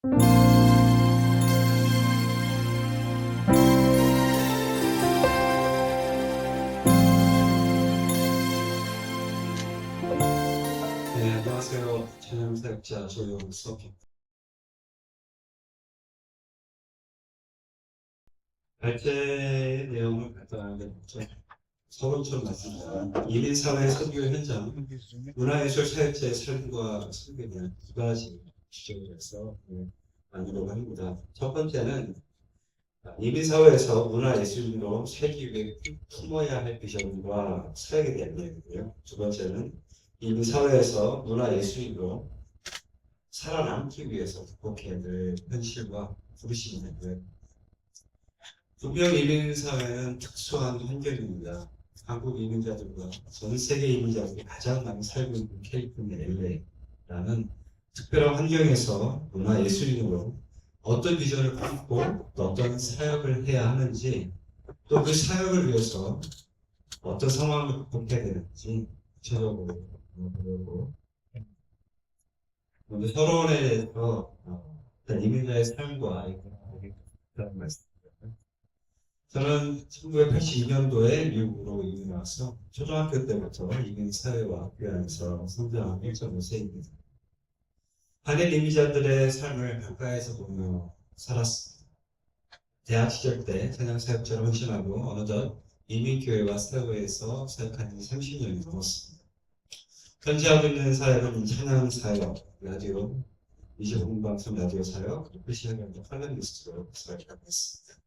네, 안녕하세요. 전형사역자 조영석입니다. 발제 내용을 간단하게 좀 서론처럼 말씀드리면 이민사회 선교 현장, 문화예술 사역자의 삶과 설계에 대한 두 가지 주제를 해서 나누려고 합니다. 첫 번째는 이민사회에서 문화예술로 살기 위해 품어야 할 비전과 사역에 대한 이야기고요. 두 번째는 이민사회에서 문화예술로 살아남기 위해서 극복해야 될 현실과 부르심인데요. 북경 이민 사회는 특수한 환경입니다. 한국 이민자들과 전 세계 이민자들이 가장 많이 살고 있는 캘리포니아 LA라는 특별한 환경에서 문화예술인으로 어떤 비전을 품고 또 어떤 사역을 해야 하는지 또 그 사역을 위해서 어떤 상황을 극복해야 되는지 구체적으로 보려고 먼저 서론에 대해서 이민자의 삶과 이런 말씀드려요. 저는 1982년도에 미국으로 이민 와서 초등학교 때부터 이민 사회와 학교 안에서 성장한 1.5세입니다. 한인 이민자들의 삶을 가까이서 보며 살았습니다. 대학 시절 때 찬양사역자로 헌신하고 어느덧 이민교회와 사회에서 사역한 지 30년이 넘었습니다. 현재 하고 있는 사역은 찬양사역, 라디오, 25분방송 라디오 사역, 그리고 시간과 칼럼니스트로 사역하고 있습니다.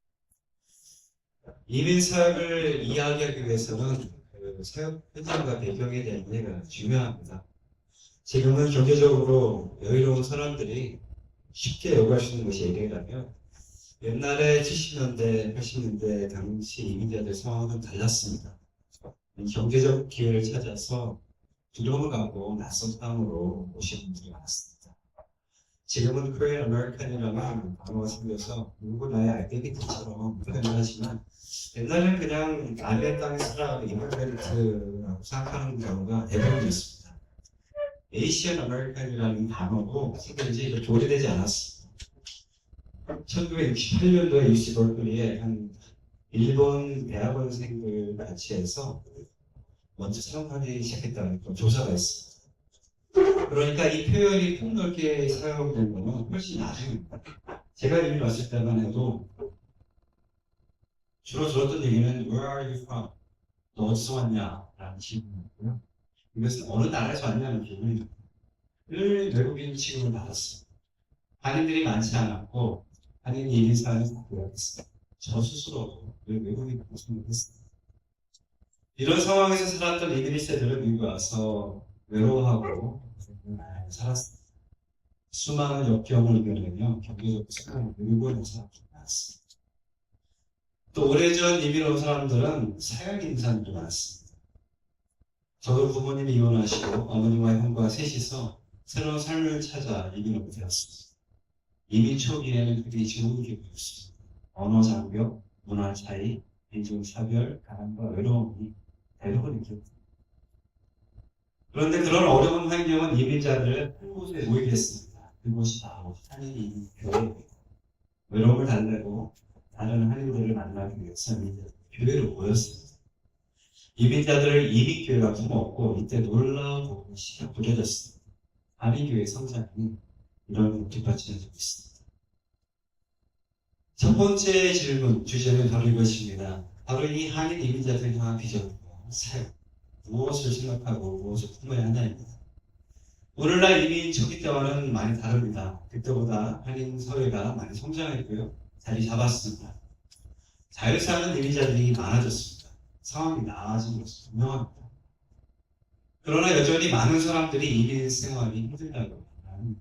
이민 사역을 이야기하기 위해서는 그 사역 현장과 배경에 대한 이해가 중요합니다. 지금은 경제적으로 여유로운 사람들이 쉽게 요구할 수 있는 것이 LA라면 옛날에 70년대, 80년대 당시 이민자들 상황은 달랐습니다. 경제적 기회를 찾아서 두려움을 갖고 낯선 땅으로 오신 분들이 많았습니다. 지금은 Korean American이라는 단어가 생겨서 누구나의 아이덴티티처럼 표현하지만 옛날에는 그냥 남의 땅에 살아가고 이미그런트라고 생각하는 경우가 대부분이었습니다. Asian American이라는 단어도 생긴 지 이렇게 오래되지 않았습니다. 1968년도에 UC 벌클리에 한 일본 대학원생들 같이 해서 먼저 사용하기 시작했다는 조사가 있습니다. 그러니까 이 표현이 폭넓게 사용된 거는 훨씬 나중입니다. 제가 이미 왔을 때만 해도 주로 들었던 얘기는 Where are you from? 너 어디서 왔냐? 라는 질문이었고요. 이것은 어느 나라에서 왔냐는 질문입니다. 늘 외국인 취급을 받았습니다. 한인들이 많지 않았고 한인이 이민 사회에서 바뀌었습니다. 저 스스로도 외국인이라고 생각했습니다. 이런 상황에서 살았던 이민희 세들은 미국에 와서 외로워하고 살았습니다. 수많은 역경을 이겨내며 경제적으로 성공을 누리고 있는 사람들이 많습니다. 또 오래전 이민 온 사람들은 사역인 사람도 많습니다. 저도 부모님이 이혼하시고 어머니와 형과 셋이서 새로운 삶을 찾아 이민 오게 되었습니다. 이민 초기에는 그들이 좋은 기분이었습니다. 언어 장벽, 문화 차이, 인종차별, 가난과 외로움이 대부분 있겠습니다. 그런데 그런 어려운 환경은 이민자들을 한 곳에 모이게 했습니다. 그곳이 바로 한인 이민교회입니다. 외로움을 달래고 다른 한인들을 만나기 위해서 교회로 모였습니다. 이민자들을 이민교회가 품었고 이때 놀라운 복음이 시작되어졌습니다. 한인교회 성장이 이런 뒷받침을 하고 있습니다. 첫 번째 질문, 주제는 바로 이것입니다. 바로 이 한인 이민자들을 향한 비전과 사역, 무엇을 생각하고 무엇을 품어야 하냐입니다. 오늘날 이민 초기 때와는 많이 다릅니다. 그때보다 한인 사회가 많이 성장했고요. 자리 잡았습니다. 잘 사는 이민자들이 많아졌습니다. 상황이 나아진 것은 분명합니다. 그러나 여전히 많은 사람들이 이민 생활이 힘들다고 하는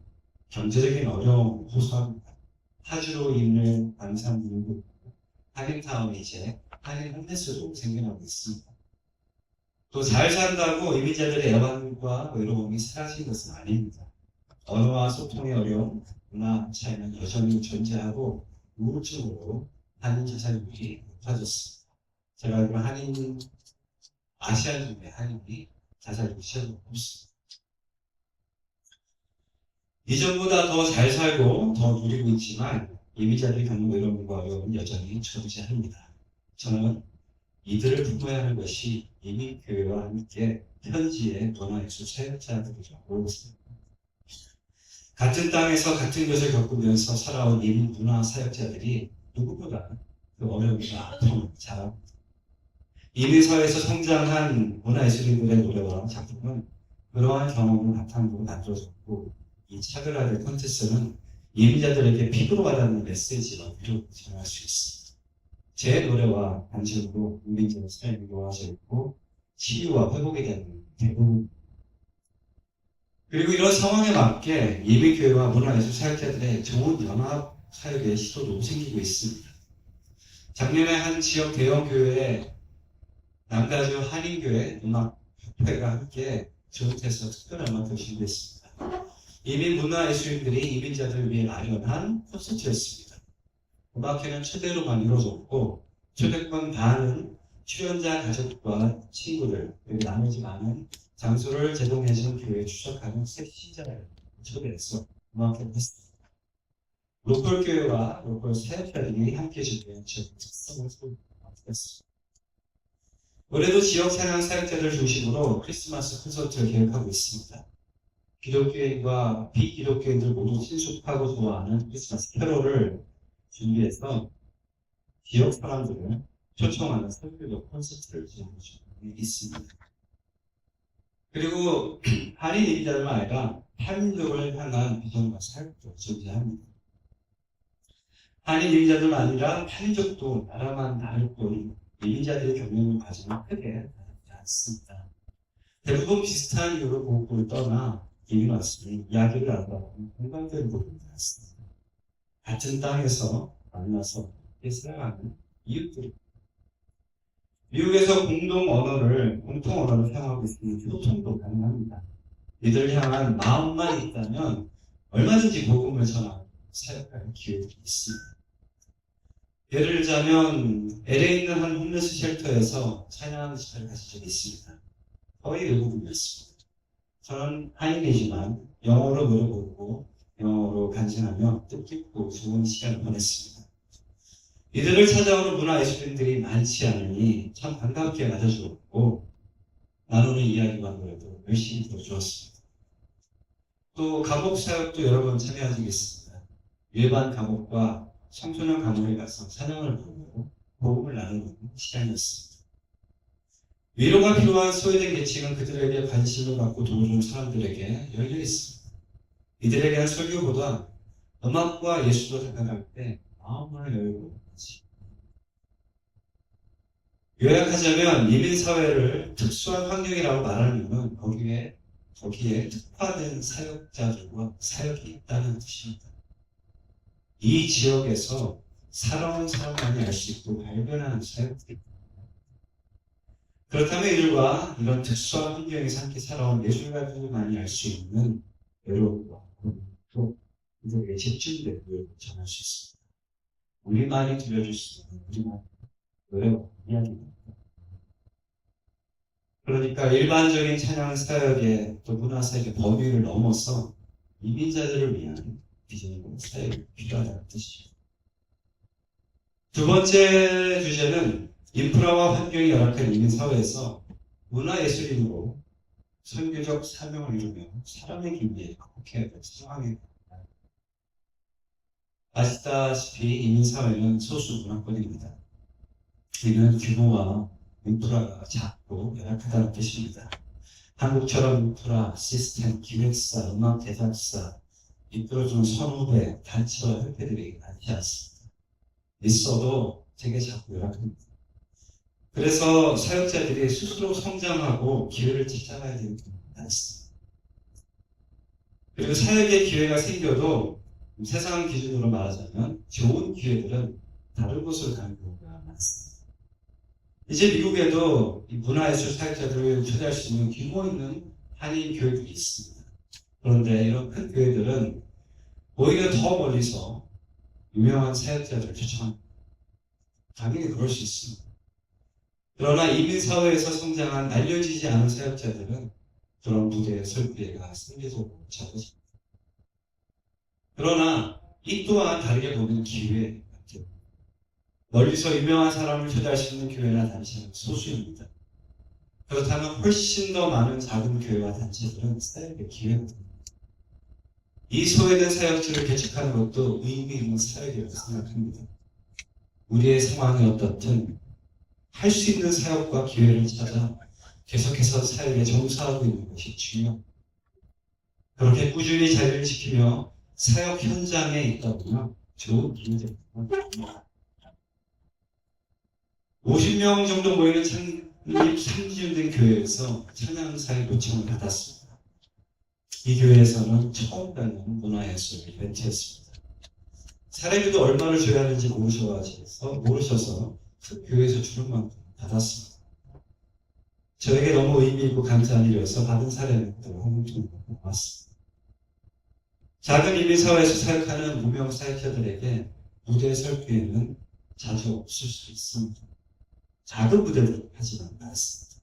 경제적인 어려움을 호소합니다. 파주로 있는 광산 밀고 한인타운이 이제 한인 홈레스로 생겨나고 있습니다. 또 잘 산다고 이민자들의 애환과 외로움이 사라진 것은 아닙니다. 언어와 소통의 어려움, 문화 차이는 여전히 존재하고 우울증으로 한인 자살률이 높아졌습니다. 제가 알기로 한인 아시아 중에 한인이 자살률이 최고 높습니다. 이전보다 더 잘 살고 더 누리고 있지만 이민자들이 겪는 외로움과 어려움은 여전히 존재합니다. 저는 이들을 품어야 하는 것이 이민교회와 함께 현지의 문화예술 사역자들이라고 생각합니다. 같은 땅에서 같은 것을 겪으면서 살아온 이민 문화 사역자들이 누구보다 그 어려움과 아픔을 잘 압니다. 이민사회에서 성장한 문화예술인들의 노래와 작품은 그러한 경험을 바탕으로 만들어졌고, 이 차별화된 콘텐츠는 이민자들에게 피부로 와닿는 메시지와 위로를 전할 수 있습니다. 제 노래와 반지로 이민자의 삶이 모아져 있고 치유와 회복에 대한 대부분. 그리고 이런 상황에 맞게 예배교회와 문화예술 사역자들의 좋은 연합 사역의 시도도 생기고 있습니다. 작년에 한 지역 대형 교회에 남가주 한인교회 음악협회가 함께 조직해서 특별한 음악을 준비했습니다. 이민 문화예술인들이 이민자들을 위해 마련한 콘서트였습니다. 음악회는 초대로만 이루어졌고 초대권 반은 출연자 가족과 친구들 그리고 나머지 많은 장소를 제공해준 교회에 추적하는 섹시자를 초대해서 음악회를 했습니다. 로컬 교회와 로컬 사역자들이 함께 준비한 지역 특성을 소개했습니다. 올해도 지역 사랑 사역자들 중심으로 크리스마스 콘서트를 계획하고 있습니다. 기독교인과 비기독교인들 모두 친숙하고 좋아하는 크리스마스 캐롤을 준비해서 지역 사람들을 초청하는 설교적 콘서트를 진행해 주고 있습니다. 그리고 한인 이민자들만 아니라 한민족을 향한 비전과 사역도 존재합니다. 한인 이민자들만 아니라 한민족도 나라만 다를 뿐 이민자들의 겪는 과정은 크게 다르지 않습니다. 대부분 비슷한 이유로 고국을 떠나 이민 왔으니 이야기를 나누고 공감되는 부분이 많습니다. 같은 땅에서 만나서 살아가는 이웃들이 미국에서 공통 언어를 사용하고 있으니 소통도 가능합니다. 이들을 향한 마음만 있다면 얼마든지 복음을 전하고 사역할 기회들이 있습니다. 예를 들자면 LA에 있는 한 홈레스 쉘터에서 찬양 집회를 가진 적이 있습니다. 거의 외국인이었습니다. 저는 한인이지만 영어로 노래 부르고 영어로 간증하며 뜻깊고 좋은 시간을 보냈습니다. 이들을 찾아오는 문화예술인들이 많지 않으니 참 반갑게 맞아주었고 나누는 이야기만으로도 열심히 들어주었습니다. 또 감옥 사역도 여러 번 참여한 적이 있습니다. 일반 감옥과 청소년 감옥에 가서 찬양을 부르고 복음을 나누는 시간이었습니다. 위로가 필요한 소외된 계층은 그들에게 관심을 갖고 도와주는 사람들에게 열려 있습니다. 이들에게 한 설교보다 음악과 예술로 생각할 때 마음을 열고 요약하자면 이민사회를 특수한 환경이라고 말하는 이유는 거기에 특화된 사역자들과 사역이 있다는 뜻입니다. 이 지역에서 살아온 사람만이 알 수 있고 발견하는 사역들이 있습니다. 그렇다면 이들과 이런 특수한 환경에서 함께 살아온 예술가들만이 알 수 있는 외로움과 고민도 이들에게 집중된 교육을 전할 수 있습니다. 우리만이 들려줄 수 있는 우리만의 노래와 이야기입니다. 그러니까 일반적인 찬양 사역의 또 문화 사역의 범위를 넘어서 이민자들을 위한 비전이고 사역이 필요하다는 뜻입니다. 두 번째 주제는 인프라와 환경이 열악한 이민 사회에서 문화예술인으로 선교적 사명을 이루며 사람의 길에 극복해야 될 상황입니다. 아시다시피 이민사회는 소수 문화권입니다. 이는 규모와 인프라가 작고 열악하다는 뜻입니다. 한국처럼 인프라, 시스템, 기획사, 음악 제작사, 이끌어주는 선후배, 단체와 협회들이 많지 않습니다. 있어도 되게 작고 열악합니다. 그래서 사역자들이 스스로 성장하고 기회를 찾아가야 되는 경우가 많습니다. 그리고 사역의 기회가 생겨도 세상 기준으로 말하자면 좋은 기회들은 다른 곳으로 가는 경우가 많습니다. 이제 미국에도 이 문화예술 사역자들을 초대할 수 있는 규모 있는 한인 교회들이 있습니다. 그런데 이런 큰 교회들은 오히려 더 멀리서 유명한 사역자들을 초청합니다. 당연히 그럴 수 있습니다. 그러나 이민사회에서 성장한 알려지지 않은 사역자들은 그런 무대에 설 기회가 상대적으로 적어집니다. 그러나 이 또한 다르게 보면 기회 같아요. 멀리서 유명한 사람을 초대할 수 있는 교회나 단체는 소수입니다. 그렇다면 훨씬 더 많은 작은 교회와 단체들은 사역의 기회가 됩니다. 이 소외된 사역지를 개척하는 것도 의미 있는 사역이라고 생각합니다. 우리의 상황이 어떻든 할 수 있는 사역과 기회를 찾아 계속해서 사역에 종사하고 있는 것이 중요합니다. 그렇게 꾸준히 자리를 지키며 사역 현장에 있다 보면 좋은 기회가 됩니다. 50명 정도 모이는 창립 3주년 된 교회에서 찬양사의 요청을 받았습니다. 이 교회에서는 처음 가는 문화예술 이벤트였습니다. 사례비도 얼마를 줘야 하는지 모르셔서 그 교회에서 주는 만큼 받았습니다. 저에게 너무 의미 있고 감사한 일이어서 받은 사례는 또 홍콩으로 나왔습니다. 작은 이민사회에서 사역하는 무명 사역자들에게 무대에 설 기회는 자주 없을 수 있습니다. 작은 무대를 하지만 않습니다.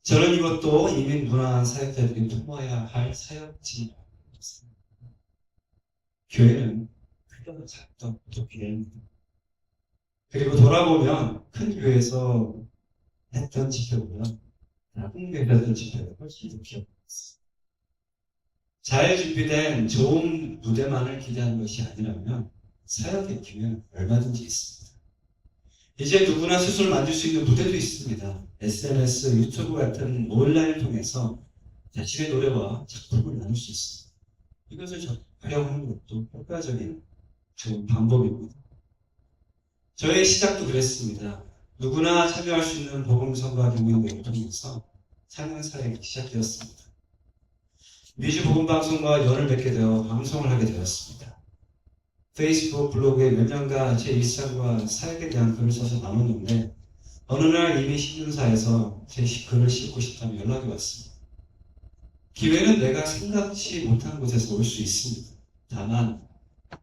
저는 이것도 이민 문화한 사역자들이 품어야 할 사역지라고 생각합니다. 교회는 크든 작든 기회입니다. 그리고 돌아보면 큰 교회에서 했던 집회보다 작은 교회에서 했던 집회가 훨씬 더 기억났습니다. 잘 준비된 좋은 무대만을 기대하는 것이 아니라면 사역의 기회는 얼마든지 있습니다. 이제 누구나 스스로 만들 수 있는 무대도 있습니다. SNS, 유튜브 같은 온라인을 통해서 자신의 노래와 작품을 나눌 수 있습니다. 이것을 활용하는 것도 효과적인 좋은 방법입니다. 저의 시작도 그랬습니다. 누구나 참여할 수 있는 복음성과 경영을 통해서 찬양 사역이 시작되었습니다. 미주 복음방송과 연을 맺게 되어 방송을 하게 되었습니다. 페이스북 블로그에 몇 년간 제 일상과 사역에 대한 글을 써서 나눴는데 어느 날 이미 신문사에서 제 글을 싣고 싶다는 연락이 왔습니다. 기회는 내가 생각지 못한 곳에서 올 수 있습니다. 다만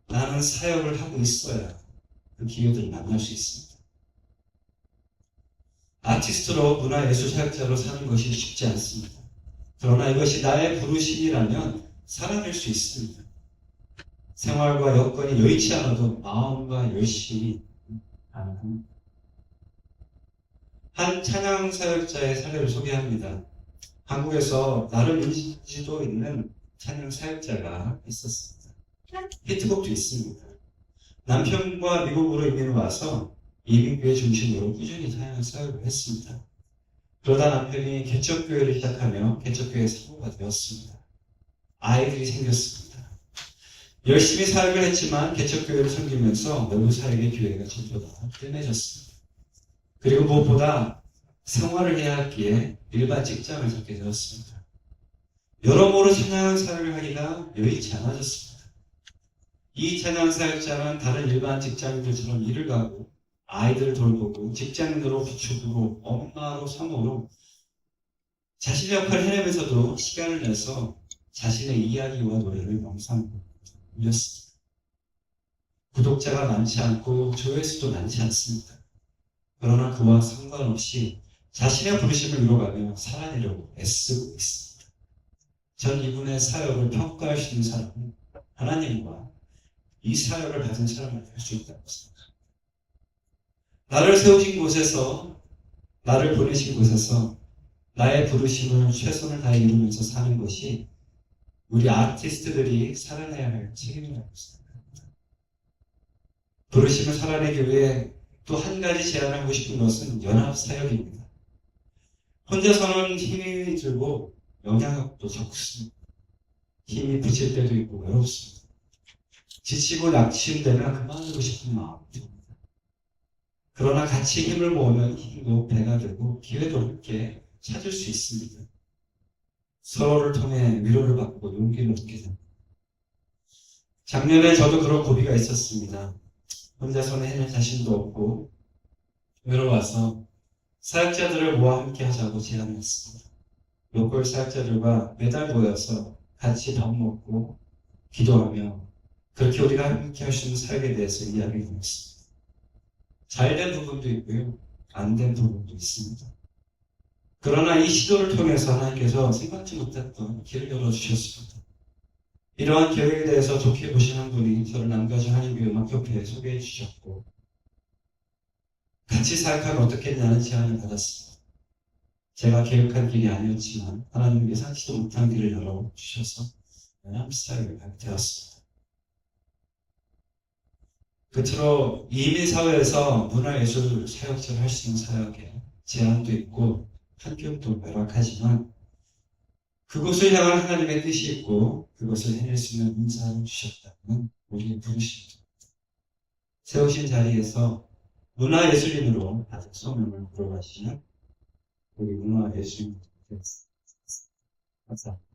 나는 사역을 하고 있어야 그 기회들을 만날 수 있습니다. 아티스트로 문화예술 사역자로 사는 것이 쉽지 않습니다. 그러나 이것이 나의 부르심이라면 살아낼 수 있습니다. 생활과 여건이 여의치 않아도 마음과 열심히 가능합니다. 한 찬양 사역자의 사례를 소개합니다. 한국에서 나름 인지도 있는 찬양 사역자가 있었습니다. 히트곡도 있습니다. 남편과 미국으로 이민 와서 이민교회 중심으로 꾸준히 찬양 사역을 했습니다. 그러다 남편이 개척교회를 시작하며 개척교회 사모가 되었습니다. 아이들이 생겼습니다. 열심히 사역을 했지만 개척교회를 섬기면서 외부 사역의 기회가 전부 다 뜸해졌습니다. 그리고 무엇보다 생활을 해야 하기에 일반 직장을 잡게 되었습니다. 여러모로 찬양 사역을 하기가 여의치 않아졌습니다. 이 찬양 사역자는 다른 일반 직장인들처럼 일을 가고 아이들을 돌보고 직장인으로 부축으로 엄마로 사모로 자신의 역할을 해내면서도 시간을 내서 자신의 이야기와 노래를 명상하고 올렸습니다. 구독자가 많지 않고 조회수도 많지 않습니다. 그러나 그와 상관없이 자신의 부르심을 이뤄가며 살아내려고 애쓰고 있습니다. 전 이분의 사역을 평가할 수 있는 사람은 하나님과 이 사역을 가진 사람을 할 수 있다고 생각합니다. 나를 세우신 곳에서, 나를 보내신 곳에서 나의 부르심을 최선을 다해 이루면서 사는 것이 우리 아티스트들이 살아내야 할 책임이라고 생각합니다. 부르심을 살아내기 위해 또 한 가지 제안하고 싶은 것은 연합사역입니다. 혼자서는 힘이 들고 영향력도 적습니다. 힘이 부칠 때도 있고 외롭습니다. 지치고 낙심되면 그만두고 싶은 마음이 듭니다. 그러나 같이 힘을 모으면 힘도 배가 되고 기회도 함께 찾을 수 있습니다. 서로를 통해 위로를 받고 용기를 얻게 됩니다. 작년에 저도 그런 고비가 있었습니다. 혼자서는 해낼 자신도 없고 외로워서 사역자들을 모아 함께 하자고 제안했습니다. 로컬 사역자들과 매달 모여서 같이 밥 먹고 기도하며 그렇게 우리가 함께 할 수 있는 사역에 대해서 이야기를 했습니다. 잘된 부분도 있고요. 안 된 부분도 있습니다. 그러나 이 시도를 통해서 하나님께서 생각지 못했던 길을 열어주셨습니다. 이러한 계획에 대해서 좋게 보시는 분이 저를 남가주 한인교회음악협회에 소개해 주셨고 같이 사역하면 어떻겠냐는 제안을 받았습니다. 제가 계획한 길이 아니었지만 하나님께 상치도 못한 길을 열어주셔서 함사역을 하게 되었습니다. 끝으로 이민사회에서 문화예술 사역자를 할 수 있는 사역에 제한도 있고 한교육도 열악하지만 그곳을 향한 하나님의 뜻이 있고 그것을 해낼 수 있는 인사를 주셨다면 우리의 부르심입니다. 세우신 자리에서 문화예술인으로 아직 소명을 물어가시는 우리 문화예술인 되겠습니다. 감사합니다.